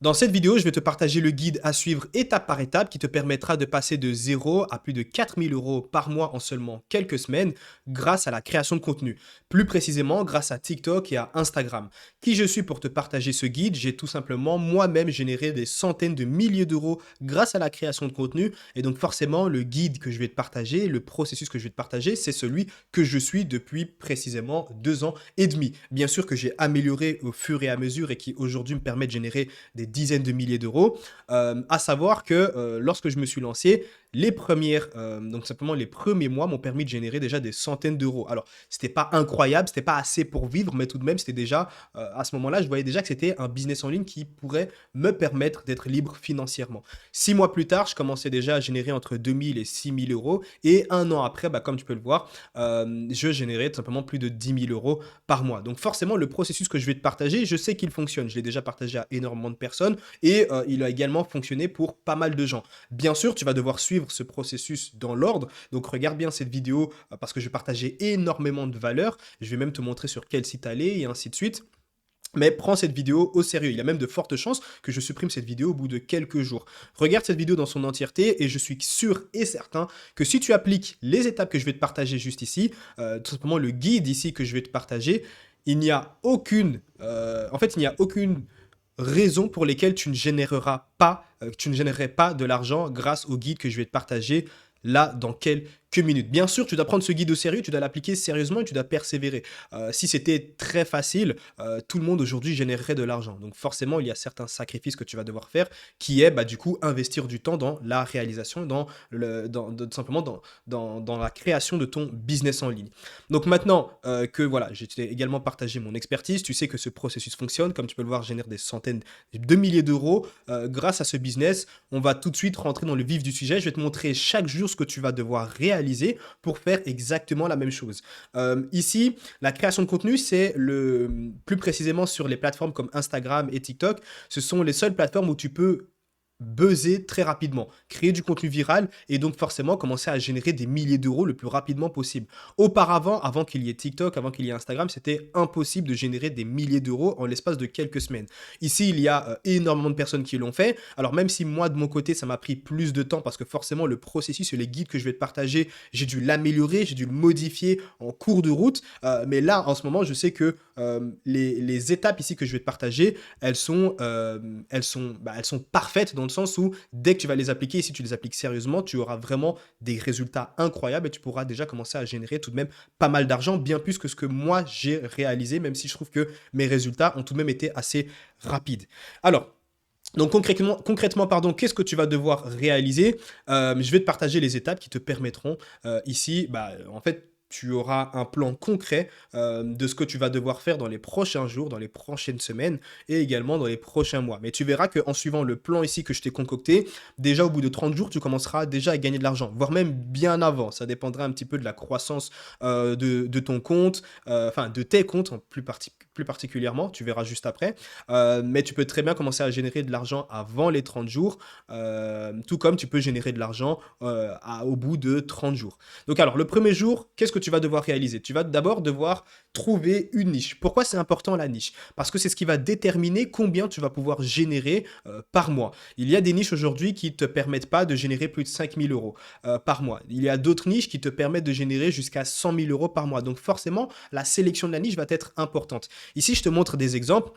Dans cette vidéo, je vais te partager le guide à suivre étape par étape qui te permettra de passer de 0 à plus de 4 000 € par mois en seulement quelques semaines grâce à la création de contenu. Plus précisément, grâce à TikTok et à Instagram. Qui je suis pour te partager ce guide? J'ai tout simplement moi-même généré des centaines de milliers d'euros grâce à la création de contenu. Et donc forcément, le guide que je vais te partager, le processus que je vais te partager, c'est celui que je suis depuis précisément 2 ans et demi. Bien sûr que j'ai amélioré au fur et à mesure et qui aujourd'hui me permet de générer des dizaines de milliers d'euros. À savoir que lorsque je me suis lancé, donc simplement les premiers mois m'ont permis de générer déjà des centaines d'euros. Alors, c'était pas incroyable, c'était pas assez pour vivre, mais tout de même, c'était déjà, à ce moment-là, je voyais déjà que c'était un business en ligne qui pourrait me permettre d'être libre financièrement. 6 mois plus tard, je commençais déjà à générer entre 2 000 et 6 000 euros. Et un an après, bah, comme tu peux le voir, je générais tout simplement plus de 10 000 € par mois. Donc forcément, le processus que je vais te partager, je sais qu'il fonctionne. Je l'ai déjà partagé à énormément de personnes et il a également fonctionné pour pas mal de gens. Bien sûr, tu vas devoir suivre ce processus dans l'ordre. Donc regarde bien cette vidéo parce que je vais partager énormément de valeur. Je vais même te montrer sur quel site aller et ainsi de suite. Mais prends cette vidéo au sérieux. Il y a même de fortes chances que je supprime cette vidéo au bout de quelques jours. Regarde cette vidéo dans son entièreté et je suis sûr et certain que si tu appliques les étapes que je vais te partager juste ici, tout simplement le guide ici que je vais te partager, il n'y a aucune raison pour lesquelles tu ne générerais pas de l'argent grâce au guide que je vais te partager là dans quelques minutes. Bien sûr, tu dois prendre ce guide au sérieux, tu dois l'appliquer sérieusement et tu dois persévérer. Si c'était très facile, tout le monde aujourd'hui générerait de l'argent. Donc forcément, il y a certains sacrifices que tu vas devoir faire qui est bah, du coup investir du temps dans la réalisation, tout simplement dans la création de ton business en ligne. Donc maintenant que voilà, j'ai également partagé mon expertise, tu sais que ce processus fonctionne, comme tu peux le voir, génère des centaines de milliers d'euros. Grâce à ce business, on va tout de suite rentrer dans le vif du sujet. Je vais te montrer chaque jour ce que tu vas devoir réaliser pour faire exactement la même chose. Ici, la création de contenu, plus précisément sur les plateformes comme Instagram et TikTok, ce sont les seules plateformes où tu peux buzzer très rapidement, créer du contenu viral et donc forcément commencer à générer des milliers d'euros le plus rapidement possible. Auparavant, avant qu'il y ait TikTok, avant qu'il y ait Instagram, c'était impossible de générer des milliers d'euros en l'espace de quelques semaines. Ici, il y a énormément de personnes qui l'ont fait. Alors même si moi, de mon côté, ça m'a pris plus de temps parce que forcément, le processus et les guides que je vais te partager, j'ai dû l'améliorer, j'ai dû le modifier en cours de route. Mais là, en ce moment, je sais que les étapes ici que je vais te partager, elles sont parfaites dans le sens où dès que tu vas les appliquer, et si tu les appliques sérieusement, tu auras vraiment des résultats incroyables et tu pourras déjà commencer à générer tout de même pas mal d'argent, bien plus que ce que moi j'ai réalisé, même si je trouve que mes résultats ont tout de même été assez rapides. Alors, donc concrètement pardon, qu'est-ce que tu vas devoir réaliser? Je vais te partager les étapes qui te permettront ici, bah, en fait, tu auras un plan concret de ce que tu vas devoir faire dans les prochains jours, dans les prochaines semaines et également dans les prochains mois. Mais tu verras qu'en suivant le plan ici que je t'ai concocté, déjà au bout de 30 jours, tu commenceras déjà à gagner de l'argent, voire même bien avant. Ça dépendra un petit peu de la croissance de ton compte, enfin de tes comptes plus particulièrement, tu verras juste après. Mais tu peux très bien commencer à générer de l'argent avant les 30 jours, tout comme tu peux générer de l'argent au bout de 30 jours. Donc alors, le premier jour, qu'est-ce que tu vas devoir réaliser? Tu vas d'abord devoir trouver une niche. Pourquoi c'est important la niche? Parce que c'est ce qui va déterminer combien tu vas pouvoir générer par mois. Il y a des niches aujourd'hui qui ne te permettent pas de générer plus de 5 000 € par mois. Il y a d'autres niches qui te permettent de générer jusqu'à 100 000 € par mois. Donc forcément, la sélection de la niche va être importante. Ici, je te montre des exemples.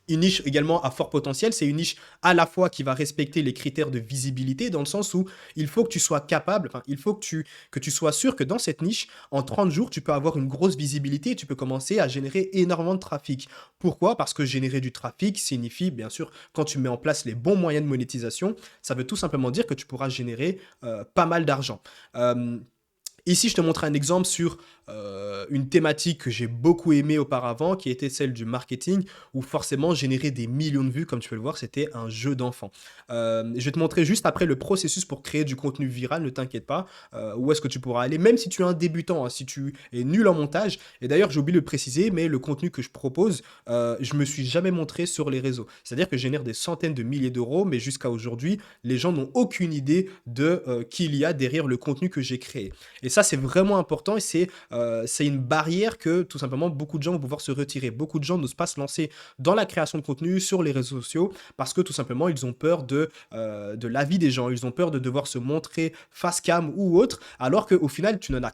Une niche également à fort potentiel, c'est une niche à la fois qui va respecter les critères de visibilité dans le sens où il faut que tu sois capable, enfin, il faut que tu sois sûr que dans cette niche, en 30 jours, tu peux avoir une grosse visibilité et tu peux commencer à générer énormément de trafic. Pourquoi? Parce que générer du trafic signifie, bien sûr, quand tu mets en place les bons moyens de monétisation, ça veut tout simplement dire que tu pourras générer pas mal d'argent. Euh, Ici, je te montre un exemple sur une thématique que j'ai beaucoup aimée auparavant, qui était celle du marketing, où forcément générer des millions de vues, comme tu peux le voir, c'était un jeu d'enfant. Je vais te montrer juste après le processus pour créer du contenu viral, ne t'inquiète pas, où est-ce que tu pourras aller, même si tu es un débutant, hein, si tu es nul en montage. Et d'ailleurs, j'ai oublié de le préciser, mais le contenu que je propose, je me suis jamais montré sur les réseaux. C'est-à-dire que je génère des centaines de milliers d'euros, mais jusqu'à aujourd'hui, les gens n'ont aucune idée de qui il y a derrière le contenu que j'ai créé. Et ça, c'est vraiment important et c'est c'est une barrière que tout simplement beaucoup de gens vont pouvoir se retirer. Beaucoup de gens n'osent pas se lancer dans la création de contenu sur les réseaux sociaux parce que tout simplement ils ont peur de l'avis des gens, ils ont peur de devoir se montrer face cam ou autre, alors qu'au final tu n'as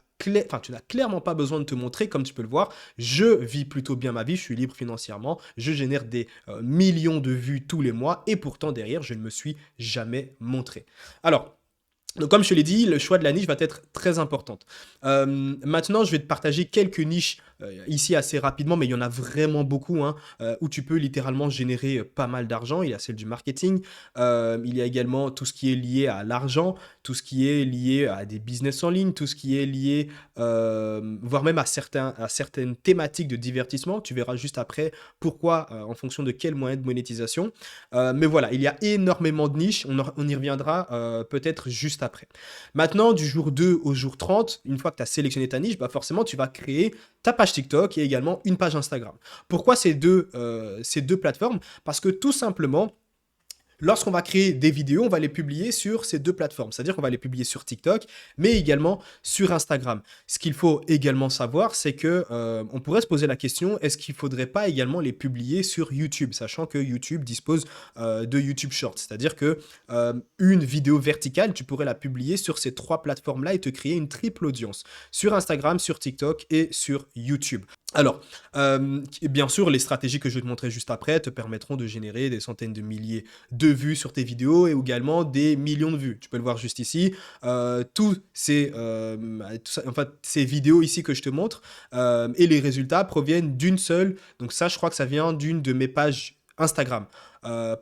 clairement pas besoin de te montrer, comme tu peux le voir. Je vis plutôt bien ma vie, je suis libre financièrement, je génère des millions de vues tous les mois et pourtant derrière je ne me suis jamais montré. Alors, donc, comme je te l'ai dit, le choix de la niche va être très importante. Maintenant, je vais te partager quelques niches ici assez rapidement, mais il y en a vraiment beaucoup hein, où tu peux littéralement générer pas mal d'argent. Il y a celle du marketing, il y a également tout ce qui est lié à l'argent, tout ce qui est lié à des business en ligne, tout ce qui est lié, voire même à certaines thématiques de divertissement. Tu verras juste après pourquoi, en fonction de quel moyen de monétisation. Mais voilà, il y a énormément de niches, on y reviendra peut-être juste après. Maintenant, du jour 2 au jour 30, une fois que tu as sélectionné ta niche, bah forcément, tu vas créer ta page TikTok et également une page Instagram. Pourquoi ces deux plateformes? Parce que tout simplement, lorsqu'on va créer des vidéos, on va les publier sur ces deux plateformes. C'est-à-dire qu'on va les publier sur TikTok, mais également sur Instagram. Ce qu'il faut également savoir, c'est que on pourrait se poser la question, est-ce qu'il ne faudrait pas également les publier sur YouTube, sachant que YouTube dispose de YouTube Shorts. C'est-à-dire que une vidéo verticale, tu pourrais la publier sur ces trois plateformes-là et te créer une triple audience. Sur Instagram, sur TikTok et sur YouTube. Alors, bien sûr, les stratégies que je vais te montrer juste après te permettront de générer des centaines de milliers de vues sur tes vidéos et également des millions de vues. Tu peux le voir juste ici. En fait, ces vidéos ici que je te montre et les résultats proviennent d'une seule. Donc ça, je crois que ça vient d'une de mes pages Instagram.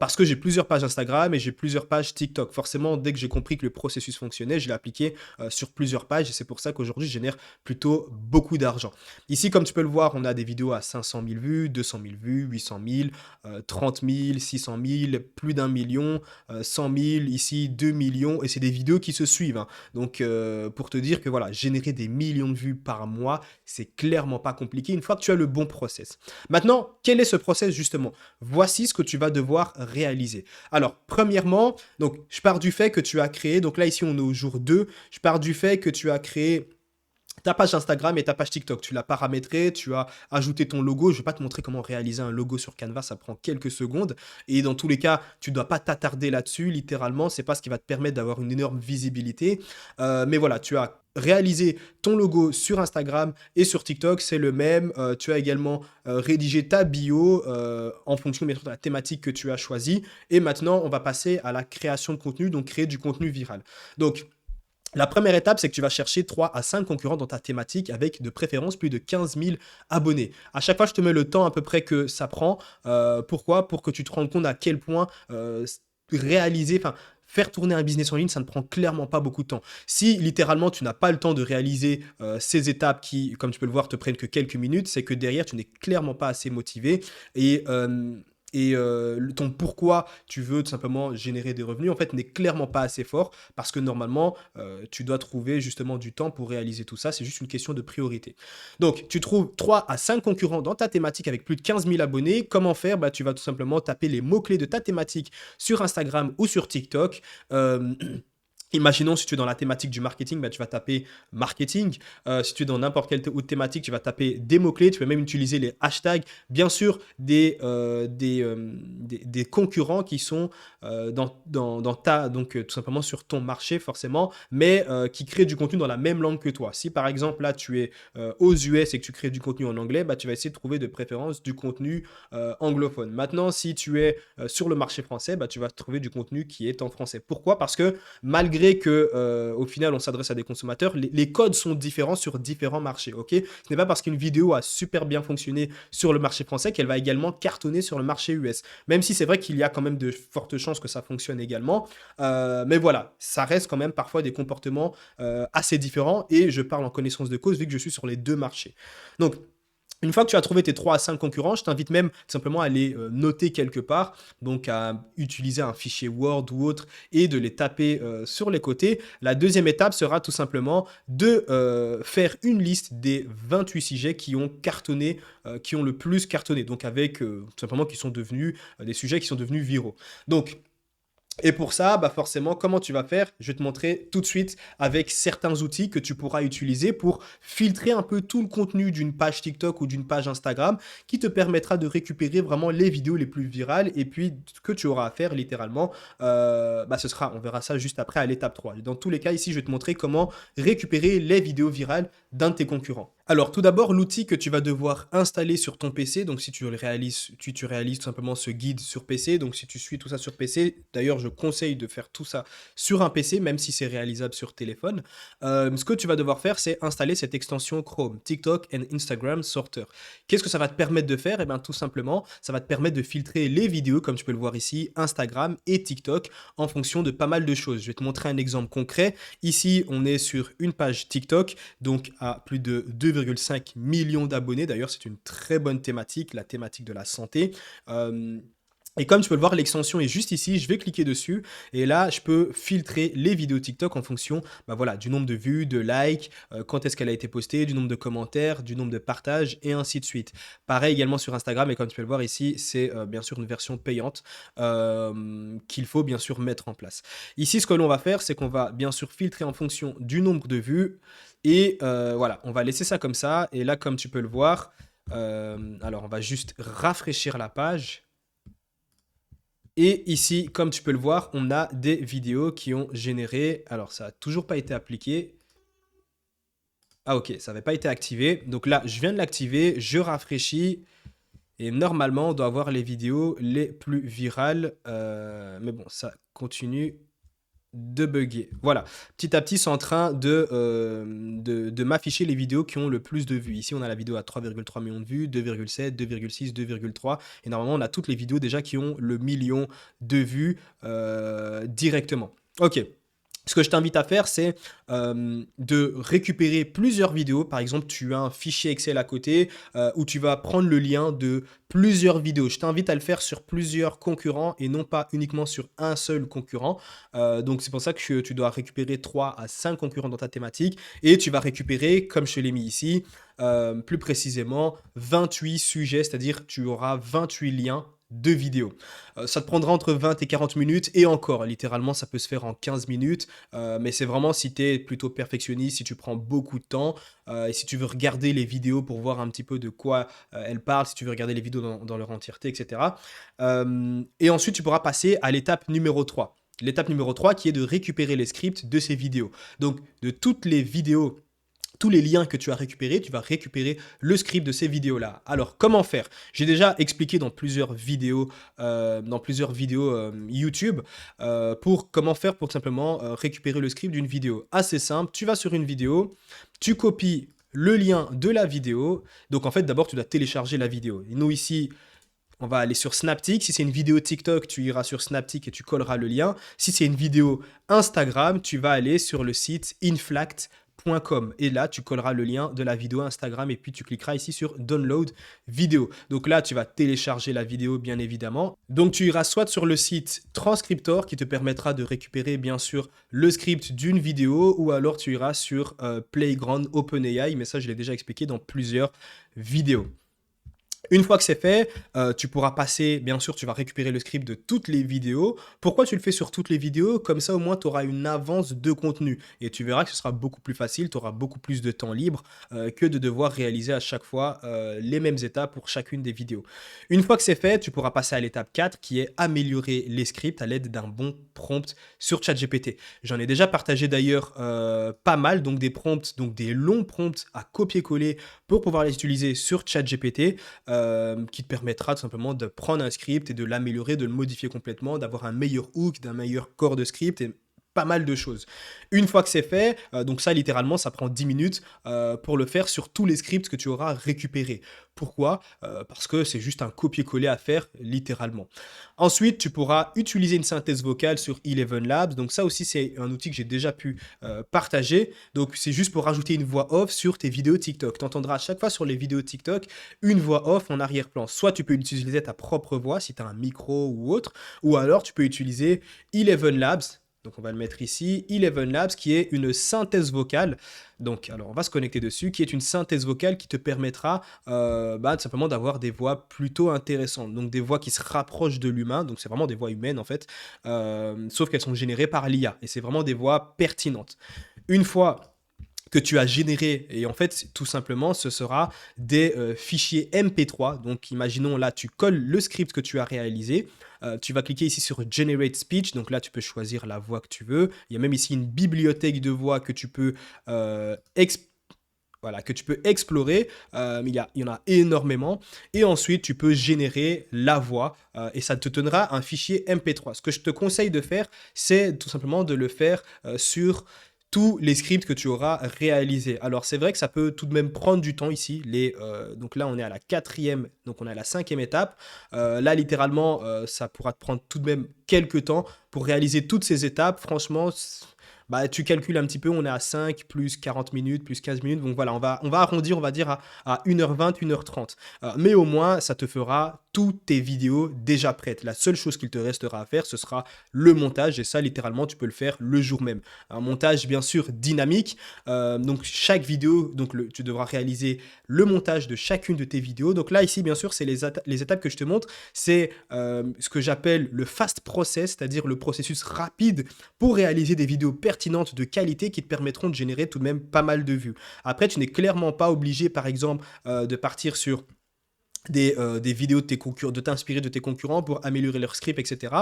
Parce que j'ai plusieurs pages Instagram et j'ai plusieurs pages TikTok. Forcément, dès que j'ai compris que le processus fonctionnait, je l'ai appliqué sur plusieurs pages et c'est pour ça qu'aujourd'hui, je génère plutôt beaucoup d'argent. Ici, comme tu peux le voir, on a des vidéos à 500 000 vues, 200 000 vues, 800 000, 30 000, 600 000, plus d'un million, 100 000, ici 2 millions et c'est des vidéos qui se suivent. Hein. Donc, pour te dire que voilà, générer des millions de vues par mois, c'est clairement pas compliqué une fois que tu as le bon process. Maintenant, quel est ce process justement? Voici ce que tu vas devoir réaliser. Alors, premièrement, donc, je pars du fait que tu as créé, donc là, ici, on est au jour 2, je pars du fait que tu as créé ta page Instagram et ta page TikTok. Tu l'as paramétré, tu as ajouté ton logo. Je ne vais pas te montrer comment réaliser un logo sur Canva, ça prend quelques secondes. Et dans tous les cas, tu ne dois pas t'attarder là-dessus, littéralement. C'est pas ce qui va te permettre d'avoir une énorme visibilité. Mais voilà, tu as réalisé ton logo sur Instagram et sur TikTok, c'est le même. Tu as également rédigé ta bio en fonction bien sûr de la thématique que tu as choisie. Et maintenant, on va passer à la création de contenu, donc créer du contenu viral. Donc, la première étape, c'est que tu vas chercher 3 à 5 concurrents dans ta thématique avec de préférence plus de 15 000 abonnés. À chaque fois, je te mets le temps à peu près que ça prend. Pourquoi? Pour que tu te rendes compte à quel point réaliser, enfin, faire tourner un business en ligne, ça ne prend clairement pas beaucoup de temps. Si littéralement tu n'as pas le temps de réaliser ces étapes qui, comme tu peux le voir, te prennent que quelques minutes, c'est que derrière, tu n'es clairement pas assez motivé et ton pourquoi tu veux tout simplement générer des revenus, en fait, n'est clairement pas assez fort parce que normalement, tu dois trouver justement du temps pour réaliser tout ça. C'est juste une question de priorité. Donc, tu trouves 3 à 5 concurrents dans ta thématique avec plus de 15 000 abonnés. Comment faire? Bah, tu vas tout simplement taper les mots-clés de ta thématique sur Instagram ou sur TikTok. Imaginons si tu es dans la thématique du marketing, bah, tu vas taper marketing. Si tu es dans n'importe quelle autre thématique, tu vas taper des mots-clés. Tu peux même utiliser les hashtags. Bien sûr, des concurrents qui sont donc tout simplement sur ton marché forcément, mais qui créent du contenu dans la même langue que toi. Si par exemple là tu es aux US et que tu crées du contenu en anglais, bah, tu vas essayer de trouver de préférence du contenu anglophone. Maintenant, si tu es sur le marché français, bah, tu vas trouver du contenu qui est en français. Pourquoi? Parce que malgré que au final on s'adresse à des consommateurs, les codes sont différents sur différents marchés. Ok, ce n'est pas parce qu'une vidéo a super bien fonctionné sur le marché français qu'elle va également cartonner sur le marché US. Même si c'est vrai qu'il y a quand même de fortes chances que ça fonctionne également. Mais voilà, ça reste quand même parfois des comportements assez différents et je parle en connaissance de cause vu que je suis sur les deux marchés. Donc, une fois que tu as trouvé tes 3 à 5 concurrents, je t'invite même tout simplement à les noter quelque part, donc à utiliser un fichier Word ou autre et de les taper sur les côtés. La deuxième étape sera tout simplement de faire une liste des 28 sujets qui ont cartonné, qui ont le plus cartonné, donc avec tout simplement qui sont devenus des sujets qui sont devenus viraux. Donc, Et pour ça, bah forcément, comment tu vas faire? Je vais te montrer tout de suite avec certains outils que tu pourras utiliser pour filtrer un peu tout le contenu d'une page TikTok ou d'une page Instagram qui te permettra de récupérer vraiment les vidéos les plus virales et puis ce que tu auras à faire littéralement, bah ce sera, on verra ça juste après à l'étape 3. Dans tous les cas, ici, je vais te montrer comment récupérer les vidéos virales d'un de tes concurrents. Alors, tout d'abord, l'outil que tu vas devoir installer sur ton PC, donc si tu le réalises, tu réalises tout simplement ce guide sur PC, donc si tu suis tout ça sur PC, d'ailleurs, je conseille de faire tout ça sur un PC, même si c'est réalisable sur téléphone. Ce que tu vas devoir faire, c'est installer cette extension Chrome, TikTok and Instagram Sorter. Qu'est-ce que ça va te permettre de faire? Eh bien, tout simplement, ça va te permettre de filtrer les vidéos, comme tu peux le voir ici, Instagram et TikTok, en fonction de pas mal de choses. Je vais te montrer un exemple concret. Ici, on est sur une page TikTok, donc à plus de 2,5 millions d'abonnés. D'ailleurs, c'est une très bonne thématique, la thématique de la santé. Euh, et comme tu peux le voir, l'extension est juste ici. Je vais cliquer dessus et là, je peux filtrer les vidéos TikTok en fonction, bah voilà, du nombre de vues, de likes, quand est-ce qu'elle a été postée, du nombre de commentaires, du nombre de partages et ainsi de suite. Pareil également sur Instagram et comme tu peux le voir ici, c'est bien sûr une version payante qu'il faut bien sûr mettre en place. Ici, ce que l'on va faire, c'est qu'on va bien sûr filtrer en fonction du nombre de vues et voilà, on va laisser ça comme ça. Et là, comme tu peux le voir, alors on va juste rafraîchir la page. Et ici, comme tu peux le voir, on a des vidéos qui ont généré. Alors, ça n'a toujours pas été appliqué. Ah, ok, ça n'avait pas été activé. Donc là, je viens de l'activer, je rafraîchis. Et normalement, on doit avoir les vidéos les plus virales. Mais bon, ça continue de bugger. Voilà. Petit à petit, c'est en train de m'afficher les vidéos qui ont le plus de vues. Ici, on a la vidéo à 3,3 millions de vues, 2,7, 2,6, 2,3. Et normalement, on a toutes les vidéos déjà qui ont le million de vues directement. Ok. Ce que je t'invite à faire, c'est de récupérer plusieurs vidéos. Par exemple, tu as un fichier Excel à côté où tu vas prendre le lien de plusieurs vidéos. Je t'invite à le faire sur plusieurs concurrents et non pas uniquement sur un seul concurrent. Donc, c'est pour ça que tu dois récupérer 3 à 5 concurrents dans ta thématique et tu vas récupérer, comme je te l'ai mis ici, plus précisément 28 sujets, c'est-à-dire tu auras 28 liens de vidéos. Ça te prendra entre 20 et 40 minutes et encore, littéralement, ça peut se faire en 15 minutes. Mais c'est vraiment si tu es plutôt perfectionniste, si tu prends beaucoup de temps et si tu veux regarder les vidéos pour voir un petit peu de quoi elles parlent, si tu veux regarder les vidéos dans leur entièreté, etc. Et ensuite, tu pourras passer à l'étape numéro 3. L'étape numéro 3 qui est de récupérer les scripts de ces vidéos. Donc, de toutes les vidéos, tous les liens que tu as récupérés, tu vas récupérer le script de ces vidéos-là. Alors, comment faire? J'ai déjà expliqué dans plusieurs vidéos, YouTube pour comment faire pour tout simplement récupérer le script d'une vidéo. Assez simple, tu vas sur une vidéo, tu copies le lien de la vidéo. Donc, en fait, d'abord, tu dois télécharger la vidéo. Et nous, ici, on va aller sur Snaptic. Si c'est une vidéo TikTok, tu iras sur Snaptic et tu colleras le lien. Si c'est une vidéo Instagram, tu vas aller sur le site inflact.com et là tu colleras le lien de la vidéo Instagram et puis tu cliqueras ici sur download vidéo. Donc là tu vas télécharger la vidéo bien évidemment. Donc tu iras soit sur le site Transcriptor qui te permettra de récupérer bien sûr le script d'une vidéo ou alors tu iras sur Playground OpenAI, mais ça je l'ai déjà expliqué dans plusieurs vidéos. Une fois que c'est fait, tu pourras passer, bien sûr, tu vas récupérer le script de toutes les vidéos. Pourquoi tu le fais sur toutes les vidéos? Comme ça, au moins, tu auras une avance de contenu. Et tu verras que ce sera beaucoup plus facile, tu auras beaucoup plus de temps libre que de devoir réaliser à chaque fois les mêmes étapes pour chacune des vidéos. Une fois que c'est fait, tu pourras passer à l'étape 4 qui est améliorer les scripts à l'aide d'un bon prompt sur ChatGPT. J'en ai déjà partagé d'ailleurs pas mal, donc des prompts, donc des longs prompts à copier-coller pour pouvoir les utiliser sur ChatGPT qui te permettra tout simplement de prendre un script et de l'améliorer, de le modifier complètement, d'avoir un meilleur hook, d'un meilleur corps de script et pas mal de choses. Une fois que c'est fait, donc ça littéralement ça prend 10 minutes pour le faire sur tous les scripts que tu auras récupérés. Pourquoi? Parce que c'est juste un copier-coller à faire littéralement. Ensuite, tu pourras utiliser une synthèse vocale sur Eleven Labs. Donc ça aussi c'est un outil que j'ai déjà pu partager. Donc c'est juste pour rajouter une voix off sur tes vidéos TikTok. Tu entendras à chaque fois sur les vidéos TikTok une voix off en arrière-plan. Soit tu peux utiliser ta propre voix si tu as un micro ou autre, ou alors tu peux utiliser Eleven Labs Donc on va le mettre ici, Eleven Labs, qui est une synthèse vocale. Donc, alors on va se connecter dessus, qui est une synthèse vocale qui te permettra tout simplement d'avoir des voix plutôt intéressantes. Donc des voix qui se rapprochent de l'humain, donc c'est vraiment des voix humaines en fait, sauf qu'elles sont générées par l'IA. Et c'est vraiment des voix pertinentes. Une fois que tu as généré, et en fait, tout simplement, ce sera des fichiers MP3. Donc, imaginons là, tu colles le script que tu as réalisé. Tu vas cliquer ici sur Generate Speech. Donc là, tu peux choisir la voix que tu veux. Il y a même ici une bibliothèque de voix que tu peux voilà, que tu peux explorer. Il y en a énormément. Et ensuite, tu peux générer la voix et ça te donnera un fichier MP3. Ce que je te conseille de faire, c'est tout simplement de le faire sur tous les scripts que tu auras réalisés. Alors, c'est vrai que ça peut tout de même prendre du temps ici. Donc là, on est à la quatrième, donc on est à la cinquième étape. Là, littéralement, ça pourra te prendre tout de même quelques temps pour réaliser toutes ces étapes. Franchement, bah, tu calcules un petit peu, on est à 5 plus 40 minutes, plus 15 minutes. Donc voilà, on va arrondir, on va dire, à 1h20, 1h30. Mais au moins, ça te fera toutes tes vidéos déjà prêtes. La seule chose qu'il te restera à faire, ce sera le montage. Et ça, littéralement, tu peux le faire le jour même. Un montage, bien sûr, dynamique. Donc chaque vidéo, tu devras réaliser le montage de chacune de tes vidéos. Donc là, ici, bien sûr, c'est les étapes que je te montre. C'est ce que j'appelle le fast process, c'est-à-dire le processus rapide pour réaliser des vidéos pertinentes de qualité qui te permettront de générer tout de même pas mal de vues. Après, tu n'es clairement pas obligé, par exemple, de partir sur des vidéos de tes concurrents, de t'inspirer de tes concurrents pour améliorer leur script, etc.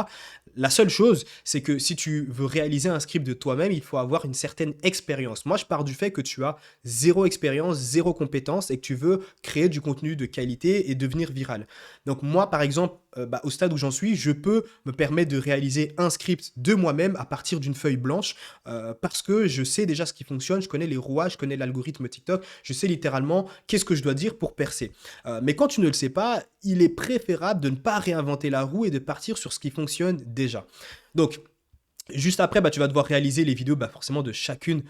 La seule chose, c'est que si tu veux réaliser un script de toi-même, il faut avoir une certaine expérience. Moi, je pars du fait que tu as zéro expérience, zéro compétence et que tu veux créer du contenu de qualité et devenir viral. Donc moi, par exemple, au stade où j'en suis, je peux me permettre de réaliser un script de moi-même à partir d'une feuille blanche parce que je sais déjà ce qui fonctionne, je connais les rouages, je connais l'algorithme TikTok, je sais littéralement qu'est-ce que je dois dire pour percer. Mais quand tu ne le sais pas, il est préférable de ne pas réinventer la roue et de partir sur ce qui fonctionne déjà. Donc, juste après, tu vas devoir réaliser les vidéos forcément de chacun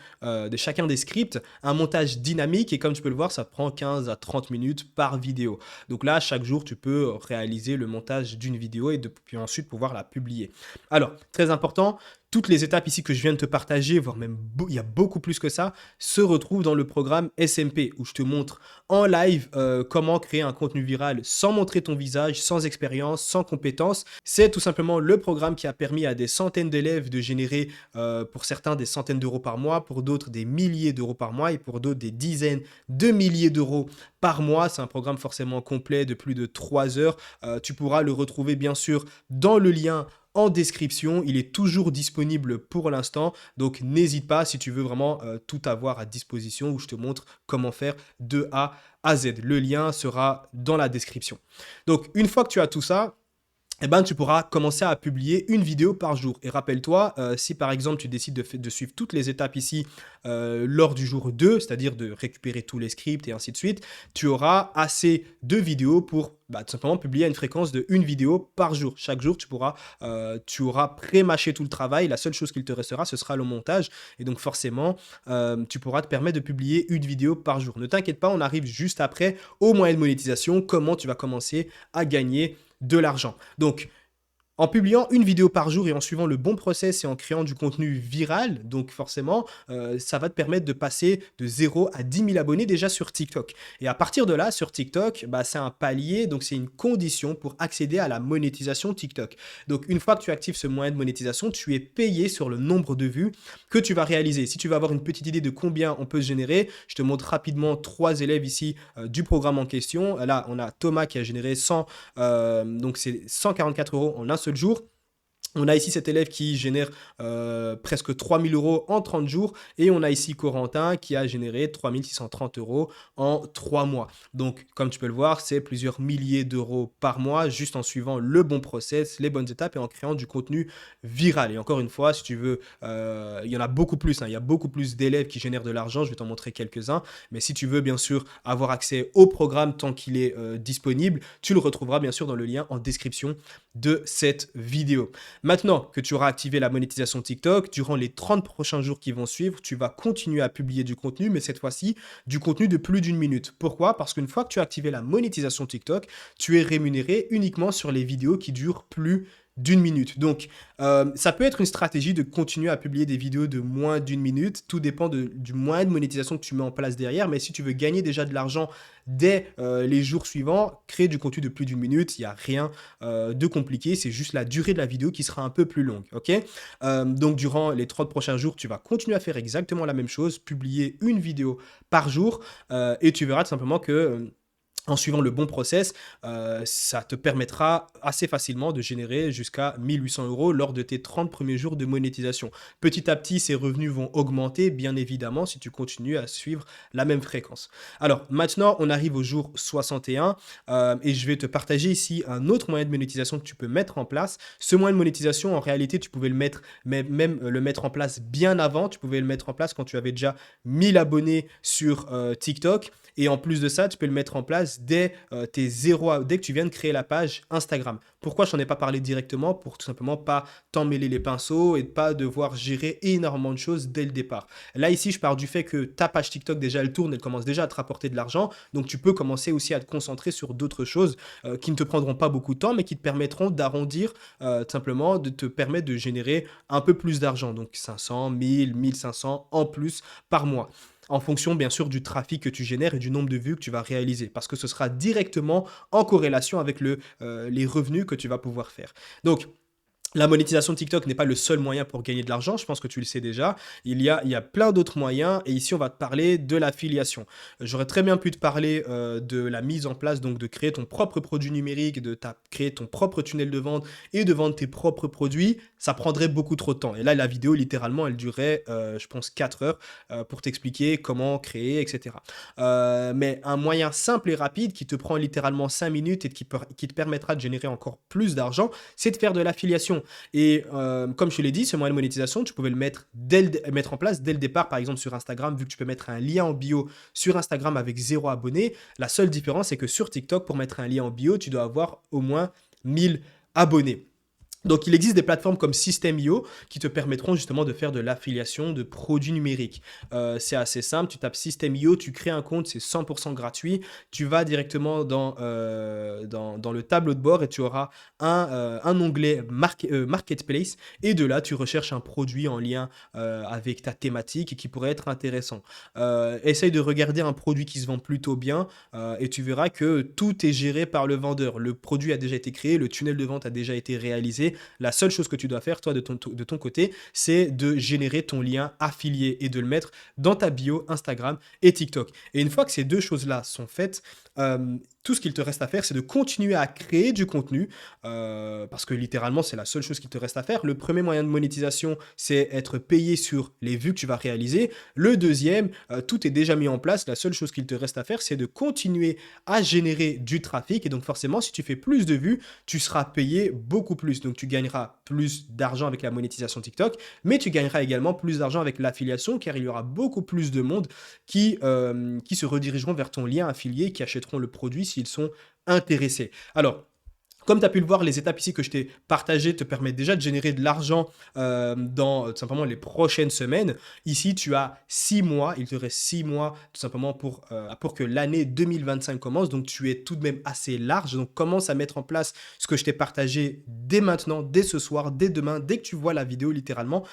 des scripts, un montage dynamique et comme tu peux le voir, ça prend 15 à 30 minutes par vidéo. Donc là, chaque jour, tu peux réaliser le montage d'une vidéo et puis ensuite pouvoir la publier. Alors, très important, toutes les étapes ici que je viens de te partager, voire même il y a beaucoup plus que ça, se retrouvent dans le programme SMP où je te montre en live comment créer un contenu viral sans montrer ton visage, sans expérience, sans compétences. C'est tout simplement le programme qui a permis à des centaines d'élèves de générer pour certains des centaines d'euros par mois, pour d'autres des milliers d'euros par mois et pour d'autres des dizaines de milliers d'euros par mois. C'est un programme forcément complet de plus de 3 heures. Tu pourras le retrouver bien sûr dans le lien en description. Il est toujours disponible pour l'instant, donc n'hésite pas si tu veux vraiment tout avoir à disposition où je te montre comment faire de A à Z. Le lien sera dans la description. Donc une fois que tu as tout ça, tu pourras commencer à publier une vidéo par jour. Et rappelle-toi, si par exemple tu décides de suivre toutes les étapes ici lors du jour 2, c'est-à-dire de récupérer tous les scripts et ainsi de suite, tu auras assez de vidéos pour tout simplement publier à une fréquence de une vidéo par jour. Chaque jour, tu auras pré-mâché tout le travail. La seule chose qu'il te restera, ce sera le montage. Et donc forcément, tu pourras te permettre de publier une vidéo par jour. Ne t'inquiète pas, on arrive juste après au moyen de monétisation, comment tu vas commencer à gagner de l'argent. Donc, en publiant une vidéo par jour et en suivant le bon process et en créant du contenu viral, donc forcément, ça va te permettre de passer de 0 à 10 000 abonnés déjà sur TikTok. Et à partir de là, sur TikTok, c'est un palier, donc c'est une condition pour accéder à la monétisation TikTok. Donc une fois que tu actives ce moyen de monétisation, tu es payé sur le nombre de vues que tu vas réaliser. Si tu veux avoir une petite idée de combien on peut se générer, je te montre rapidement 3 élèves ici du programme en question. Là, on a Thomas qui a généré 100, donc c'est 144 euros en un seul jour. On a ici cet élève qui génère presque 3 000 euros en 30 jours et on a ici Corentin qui a généré 3 630 euros en 3 mois. Donc, comme tu peux le voir, c'est plusieurs milliers d'euros par mois juste en suivant le bon process, les bonnes étapes et en créant du contenu viral. Et encore une fois, si tu veux, il y en a beaucoup plus. Il y a beaucoup plus d'élèves qui génèrent de l'argent. Je vais t'en montrer quelques-uns. Mais si tu veux, bien sûr, avoir accès au programme tant qu'il est disponible, tu le retrouveras bien sûr dans le lien en description de cette vidéo. Maintenant que tu auras activé la monétisation TikTok, durant les 30 prochains jours qui vont suivre, tu vas continuer à publier du contenu, mais cette fois-ci, du contenu de plus d'une minute. Pourquoi? Parce qu'une fois que tu as activé la monétisation TikTok, tu es rémunéré uniquement sur les vidéos qui durent plus d'une minute. Donc, ça peut être une stratégie de continuer à publier des vidéos de moins d'une minute. Tout dépend du moyen de monétisation que tu mets en place derrière. Mais si tu veux gagner déjà de l'argent dès les jours suivants, créer du contenu de plus d'une minute, il n'y a rien de compliqué. C'est juste la durée de la vidéo qui sera un peu plus longue. Ok. Donc, durant les 30 prochains jours, tu vas continuer à faire exactement la même chose, publier une vidéo par jour et tu verras tout simplement que en suivant le bon process, ça te permettra assez facilement de générer jusqu'à 1800 euros lors de tes 30 premiers jours de monétisation. Petit à petit, ces revenus vont augmenter, bien évidemment, si tu continues à suivre la même fréquence. Alors, maintenant, on arrive au jour 61 et je vais te partager ici un autre moyen de monétisation que tu peux mettre en place. Ce moyen de monétisation, en réalité, tu pouvais le mettre, même le mettre en place bien avant. Tu pouvais le mettre en place quand tu avais déjà 1000 abonnés sur TikTok. Et en plus de ça, tu peux le mettre en place dès dès que tu viens de créer la page Instagram. Pourquoi je n'en ai pas parlé directement? Pour tout simplement pas t'en mêler les pinceaux et de pas devoir gérer énormément de choses dès le départ. Là, ici, je pars du fait que ta page TikTok, déjà, elle tourne, elle commence déjà à te rapporter de l'argent. Donc, tu peux commencer aussi à te concentrer sur d'autres choses qui ne te prendront pas beaucoup de temps, mais qui te permettront d'arrondir, tout simplement, de te permettre de générer un peu plus d'argent. Donc, 500, 1000, 1500 en plus par mois en fonction bien sûr du trafic que tu génères et du nombre de vues que tu vas réaliser, parce que ce sera directement en corrélation avec les revenus que tu vas pouvoir faire. Donc, la monétisation de TikTok n'est pas le seul moyen pour gagner de l'argent, je pense que tu le sais déjà. Il y a plein d'autres moyens et ici on va te parler de l'affiliation. J'aurais très bien pu te parler de la mise en place, donc de créer ton propre produit numérique, créer ton propre tunnel de vente et de vendre tes propres produits. Ça prendrait beaucoup trop de temps. Et là, la vidéo, littéralement, elle durait, je pense, 4 heures pour t'expliquer comment créer, etc. Mais un moyen simple et rapide qui te prend littéralement 5 minutes et qui te permettra de générer encore plus d'argent, c'est de faire de l'affiliation. Et comme je te l'ai dit, ce moyen de monétisation, tu pouvais le mettre en place dès le départ, par exemple sur Instagram, vu que tu peux mettre un lien en bio sur Instagram avec 0 abonnés. La seule différence, c'est que sur TikTok, pour mettre un lien en bio, tu dois avoir au moins 1000 abonnés. Donc, il existe des plateformes comme System.io qui te permettront justement de faire de l'affiliation de produits numériques. C'est assez simple, tu tapes System.io, tu crées un compte, c'est 100% gratuit. Tu vas directement dans le tableau de bord et tu auras un onglet Marketplace. Et de là, tu recherches un produit en lien avec ta thématique et qui pourrait être intéressant. Essaye de regarder un produit qui se vend plutôt bien et tu verras que tout est géré par le vendeur. Le produit a déjà été créé, le tunnel de vente a déjà été réalisé. La seule chose que tu dois faire, toi, de ton côté, c'est de générer ton lien affilié et de le mettre dans ta bio Instagram et TikTok. Et une fois que ces deux choses-là sont faites, tout ce qu'il te reste à faire, c'est de continuer à créer du contenu parce que littéralement, c'est la seule chose qu'il te reste à faire. Le premier moyen de monétisation, c'est être payé sur les vues que tu vas réaliser. Le deuxième, tout est déjà mis en place. La seule chose qu'il te reste à faire, c'est de continuer à générer du trafic. Et donc forcément, si tu fais plus de vues, tu seras payé beaucoup plus. Donc tu gagneras plus d'argent avec la monétisation TikTok, mais tu gagneras également plus d'argent avec l'affiliation car il y aura beaucoup plus de monde qui se redirigeront vers ton lien affilié, qui achèteront le produit s'ils sont intéressés. Alors, comme tu as pu le voir, les étapes ici que je t'ai partagées te permettent déjà de générer de l'argent dans tout simplement les prochaines semaines. Ici, tu as 6 mois, il te reste 6 mois tout simplement pour que l'année 2025 commence. Donc, tu es tout de même assez large. Donc, commence à mettre en place ce que je t'ai partagé dès maintenant, dès ce soir, dès demain, dès que tu vois la vidéo littéralement.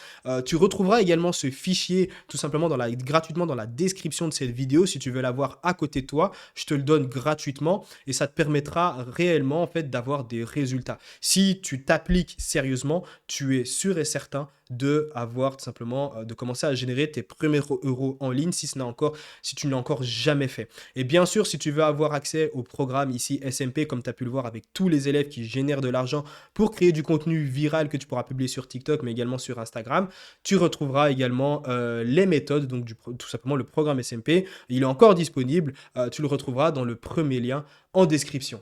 Tu retrouveras également ce fichier tout simplement gratuitement dans la description de cette vidéo. Si tu veux l'avoir à côté de toi, je te le donne gratuitement et ça te permettra réellement en fait d'avoir des résultats. Si tu t'appliques sérieusement, tu es sûr et certain de commencer à générer tes premiers euros en ligne si tu ne l'as encore jamais fait. Et bien sûr, si tu veux avoir accès au programme ici SMP, comme tu as pu le voir avec tous les élèves qui génèrent de l'argent pour créer du contenu viral que tu pourras publier sur TikTok, mais également sur Instagram, tu retrouveras également les méthodes, donc tout simplement le programme SMP. Il est encore disponible, tu le retrouveras dans le premier lien en description.